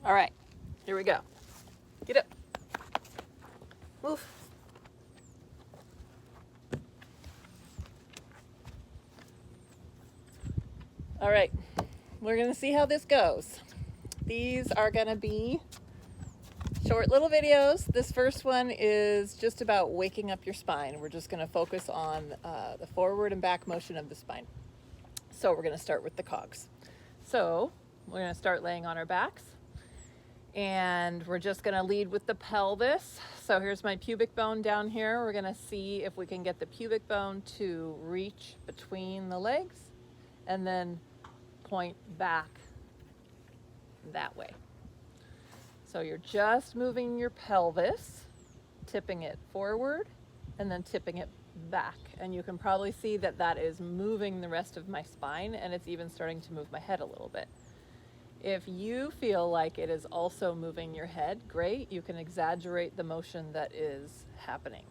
All right, here we go. Get up. Move. All right, we're gonna see how this goes. These are gonna be short little videos. This first one is just about waking up your spine. We're just gonna focus on the forward and back motion of the spine. So we're gonna start with the cogs. So we're gonna start laying on our backs. And we're just gonna lead with the pelvis. So here's my pubic bone down here. We're gonna see if we can get the pubic bone to reach between the legs and then point back that way. So you're just moving your pelvis, tipping it forward and then tipping it back. And you can probably see that that is moving the rest of my spine, and it's even starting to move my head a little bit. If you feel like it is also moving your head, great. You can exaggerate the motion that is happening.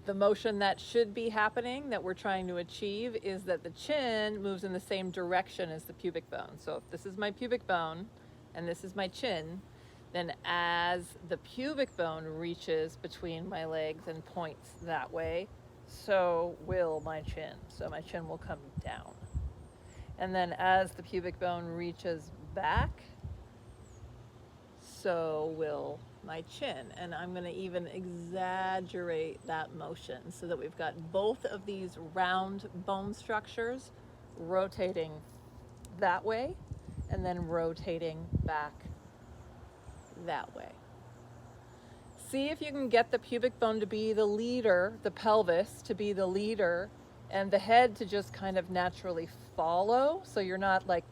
The motion that should be happening, that we're trying to achieve, is that the chin moves in the same direction as the pubic bone. So if this is my pubic bone and this is my chin, then as the pubic bone reaches between my legs and points that way, so will my chin. So my chin will come down. And then as the pubic bone reaches back, so will my chin. And I'm going to even exaggerate that motion so that we've got both of these round bone structures rotating that way and then rotating back that way. See if you can get the pubic bone to be the leader, the pelvis to be the leader, and the head to just kind of naturally follow. So you're not like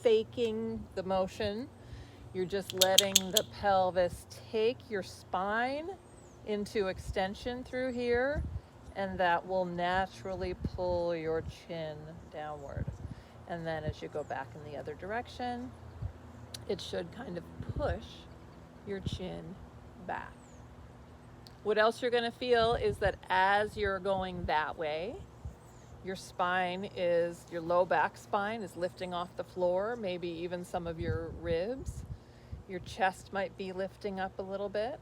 faking the motion. You're just letting the pelvis take your spine into extension through here, and that will naturally pull your chin downward. And then as you go back in the other direction, it should kind of push your chin back. What else you're going to feel is that as you're going that way, your spine is, your low back spine is lifting off the floor, maybe even some of your ribs. Your chest might be lifting up a little bit.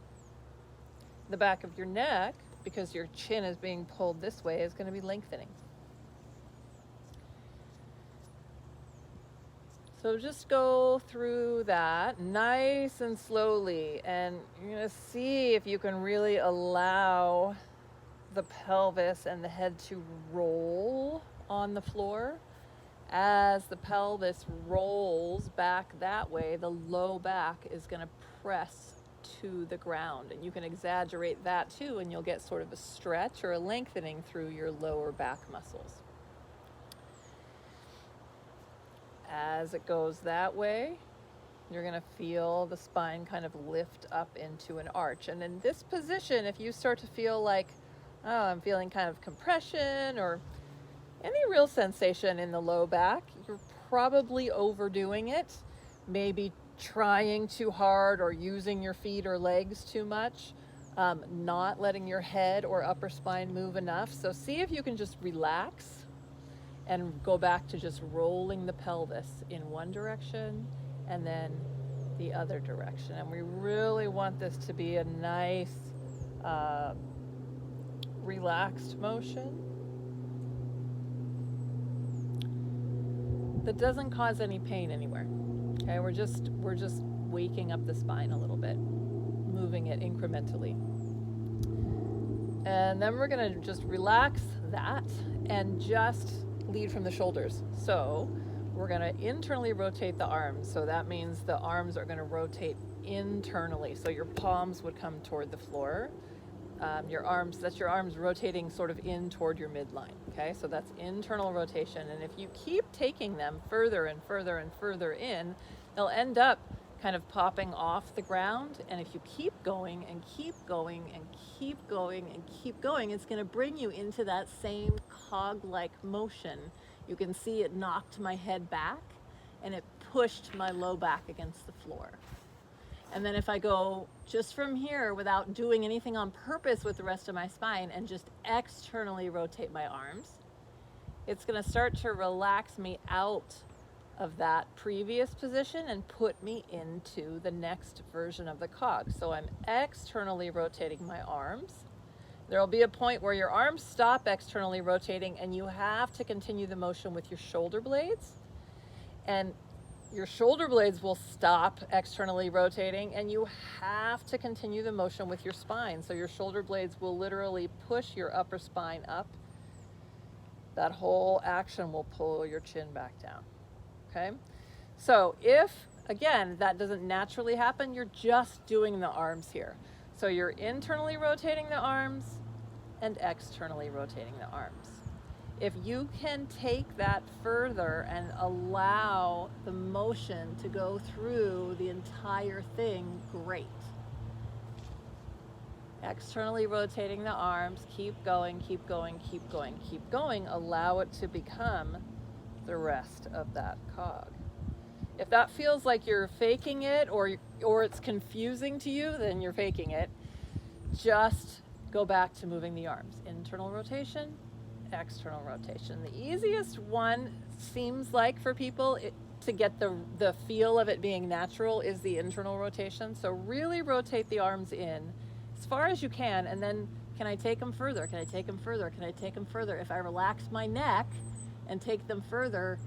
The back of your neck, because your chin is being pulled this way, is going to be lengthening. So just go through that nice and slowly, and you're going to see if you can really allow the pelvis and the head to roll on the floor. As the pelvis rolls back that way, the low back is going to press to the ground. And you can exaggerate that too, and you'll get sort of a stretch or a lengthening through your lower back muscles. As it goes that way, you're going to feel the spine kind of lift up into an arch. And in this position, if you start to feel like, oh, I'm feeling kind of compression or any real sensation in the low back, you're probably overdoing it, maybe trying too hard or using your feet or legs too much, not letting your head or upper spine move enough. So see if you can just relax and go back to just rolling the pelvis in one direction and then the other direction. And we really want this to be a nice, relaxed motion that doesn't cause any pain anywhere. Okay, we're just waking up the spine a little bit, moving it incrementally. And then we're going to just relax that and just lead from the shoulders. So we're going to internally rotate the arms. So that means the arms are going to rotate internally. So your palms would come toward the floor. Your arms, that's your arms rotating sort of in toward your midline. Okay, so that's internal rotation. And if you keep taking them further and further and further in, they'll end up kind of popping off the ground. And if you keep going and keep going and keep going and keep going, it's going to bring you into that same cog-like motion. You can see it knocked my head back and it pushed my low back against the floor. And then if I go just from here without doing anything on purpose with the rest of my spine and just externally rotate my arms, it's going to start to relax me out of that previous position and put me into the next version of the cog. So I'm externally rotating my arms. There will be a point where your arms stop externally rotating and you have to continue the motion with your shoulder blades. And your shoulder blades will stop externally rotating and you have to continue the motion with your spine. So your shoulder blades will literally push your upper spine up. That whole action will pull your chin back down. Okay? So if, again, that doesn't naturally happen, you're just doing the arms here. So you're internally rotating the arms and externally rotating the arms. If you can take that further and allow the motion to go through the entire thing, great. Externally rotating the arms, keep going, keep going, keep going, keep going. Allow it to become the rest of that cog. If that feels like you're faking it or it's confusing to you, then you're faking it. Just go back to moving the arms. Internal rotation, external rotation. The easiest one seems like for people to get the feel of it being natural is the internal rotation. So really rotate the arms in as far as you can, and then can I take them further? Can I take them further? Can I take them further? If I relax my neck and take them further,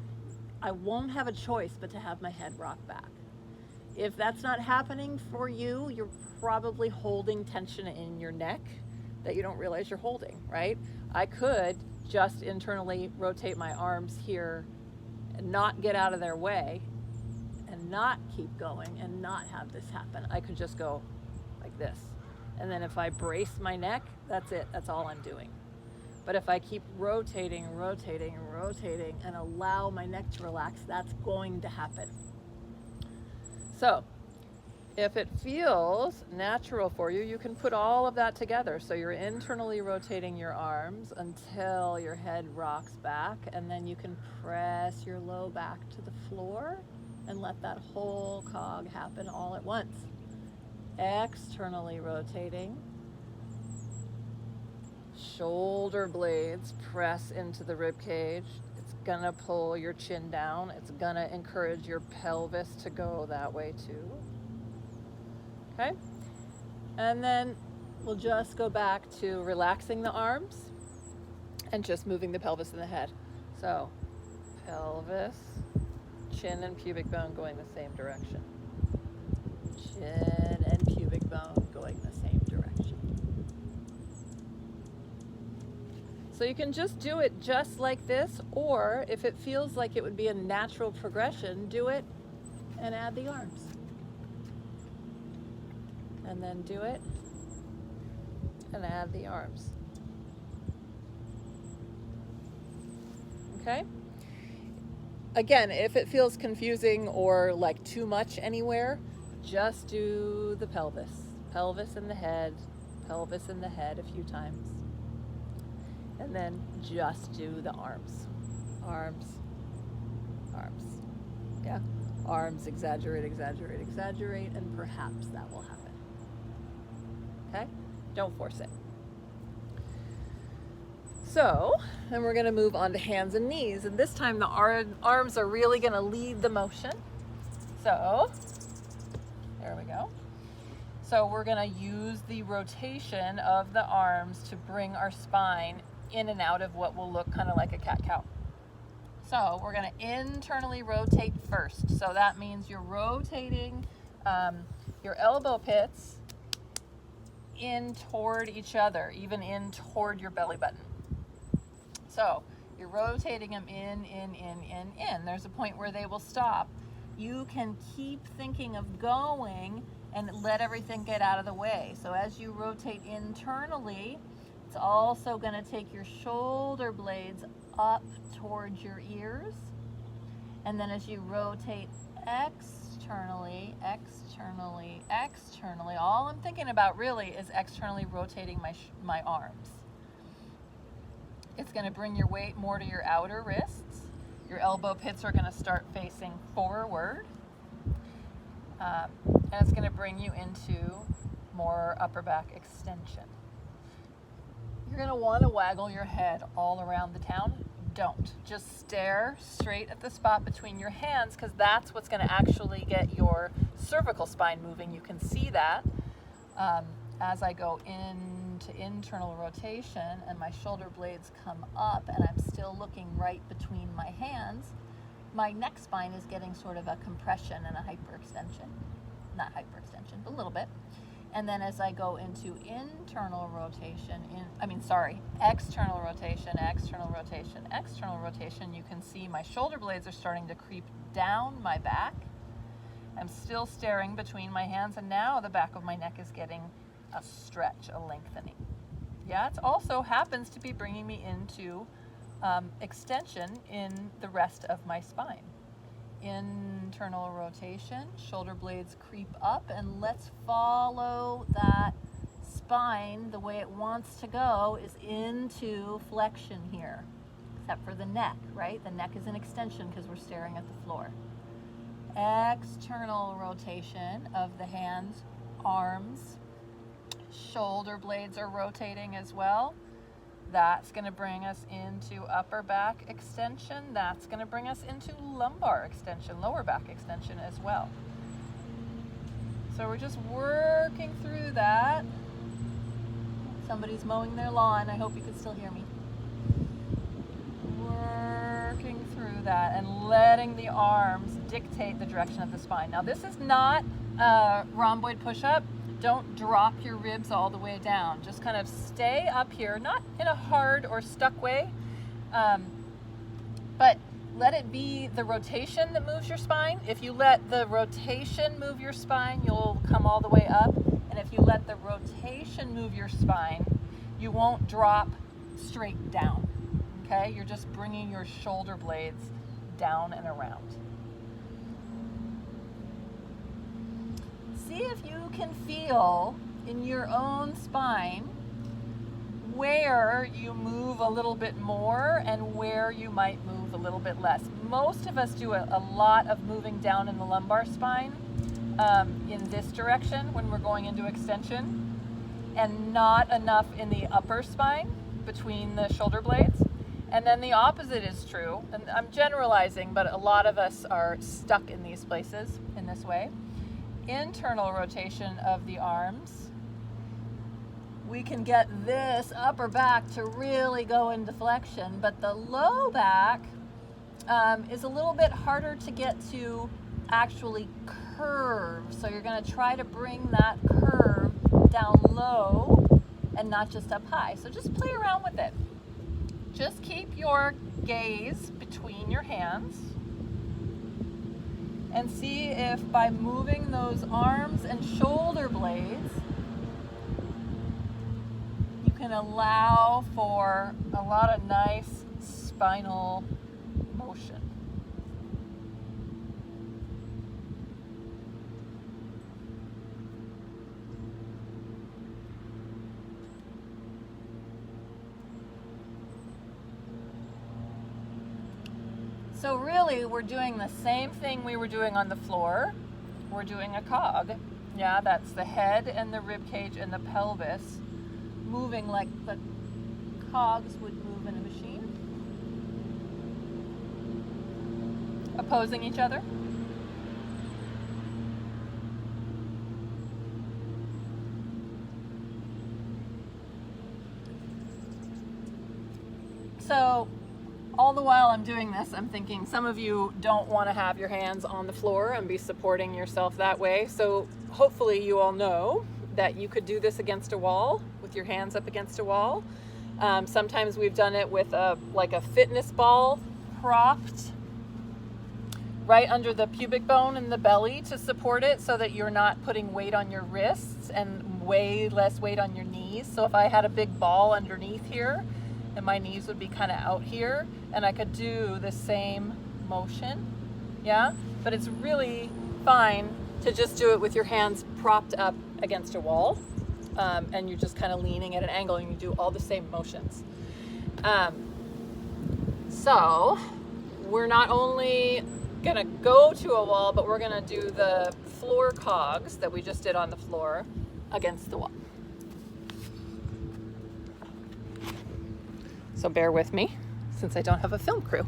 I won't have a choice but to have my head rock back. If that's not happening for you, you're probably holding tension in your neck that you don't realize you're holding, right? I could just internally rotate my arms here and not get out of their way and not keep going and not have this happen. I could just go like this. And then if I brace my neck, that's it. That's all I'm doing. But if I keep rotating, rotating, rotating and allow my neck to relax, that's going to happen. So if it feels natural for you, you can put all of that together. So you're internally rotating your arms until your head rocks back, and then you can press your low back to the floor and let that whole cog happen all at once. Externally rotating. Shoulder blades press into the rib cage. It's gonna pull your chin down. It's gonna encourage your pelvis to go that way too. Okay? And then we'll just go back to relaxing the arms and just moving the pelvis and the head. So pelvis, chin and pubic bone going the same direction. Chin and pubic bone going the same direction. So you can just do it just like this, or if it feels like it would be a natural progression, do it and add the arms. And then do it and add the arms. Okay? Again, if it feels confusing or like too much anywhere, just do the pelvis. Pelvis and the head, pelvis and the head a few times. And then just do the arms. Arms, arms. Yeah? Arms, exaggerate, exaggerate, exaggerate, and perhaps that will happen. Okay? Don't force it. So, then we're going to move on to hands and knees. And this time the arms are really going to lead the motion. So, there we go. So we're going to use the rotation of the arms to bring our spine in and out of what will look kind of like a cat-cow. So we're going to internally rotate first. So that means you're rotating your elbow pits in toward each other, even in toward your belly button. So you're rotating them in. There's a point where they will stop. You can keep thinking of going and let everything get out of the way. So as you rotate internally, it's also going to take your shoulder blades up towards your ears. And then as you rotate externally, all I'm thinking about really is externally rotating my arms. It's going to bring your weight more to your outer wrists. Your elbow pits are going to start facing forward. And it's going to bring you into more upper back extension. You're going to want to waggle your head all around the town. don't. Just stare straight at the spot between your hands, because that's what's going to actually get your cervical spine moving. You can see that as I go into internal rotation and my shoulder blades come up and I'm still looking right between my hands, my neck spine is getting sort of a compression and a hyperextension. Not hyperextension, but a little bit. And then as I go into external rotation, external rotation, you can see my shoulder blades are starting to creep down my back. I'm still staring between my hands, and now the back of my neck is getting a stretch, a lengthening. Yeah, it also happens to be bringing me into extension in the rest of my spine. Internal rotation, shoulder blades creep up, and let's follow that spine. The way it wants to go is into flexion here, except for the neck, right? The neck is an extension because we're staring at the floor. External rotation of the hands, arms, shoulder blades are rotating as well. That's going to bring us into upper back extension. That's going to bring us into lumbar extension, lower back extension as well. So we're just working through that. Somebody's mowing their lawn. I hope you can still hear me. Working through that and letting the arms dictate the direction of the spine. Now this is not a rhomboid push-up. Don't drop your ribs all the way down. Just kind of stay up here, not in a hard or stuck way, but let it be the rotation that moves your spine. If you let the rotation move your spine, you'll come all the way up. And if you let the rotation move your spine, you won't drop straight down, okay? You're just bringing your shoulder blades down and around. See if you can feel in your own spine where you move a little bit more and where you might move a little bit less. Most of us do a lot of moving down in the lumbar spine in this direction when we're going into extension, and not enough in the upper spine between the shoulder blades. And then the opposite is true, and I'm generalizing, but a lot of us are stuck in these places in this way. Internal rotation of the arms, we can get this upper back to really go into flexion, but the low back is a little bit harder to get to actually curve. So you're going to try to bring that curve down low and not just up high. So just play around with it. Just keep your gaze between your hands and see if by moving those arms and shoulder blades, you can allow for a lot of nice spinal motion. So really, we're doing the same thing we were doing on the floor. We're doing a cog. Yeah, that's the head and the rib cage and the pelvis moving like the cogs would move in a machine. Opposing each other. So all the while I'm doing this, I'm thinking some of you don't want to have your hands on the floor and be supporting yourself that way. So hopefully you all know that you could do this against a wall with your hands up against a wall. Sometimes we've done it with like a fitness ball propped right under the pubic bone in the belly to support it so that you're not putting weight on your wrists and way less weight on your knees. So if I had a big ball underneath here, and my knees would be kind of out here, and I could do the same motion, yeah? But it's really fine to just do it with your hands propped up against a wall, and you're just kind of leaning at an angle, and you do all the same motions. So we're not only gonna go to a wall, but we're gonna do the floor cogs that we just did on the floor against the wall. So bear with me. since I don't have a film crew.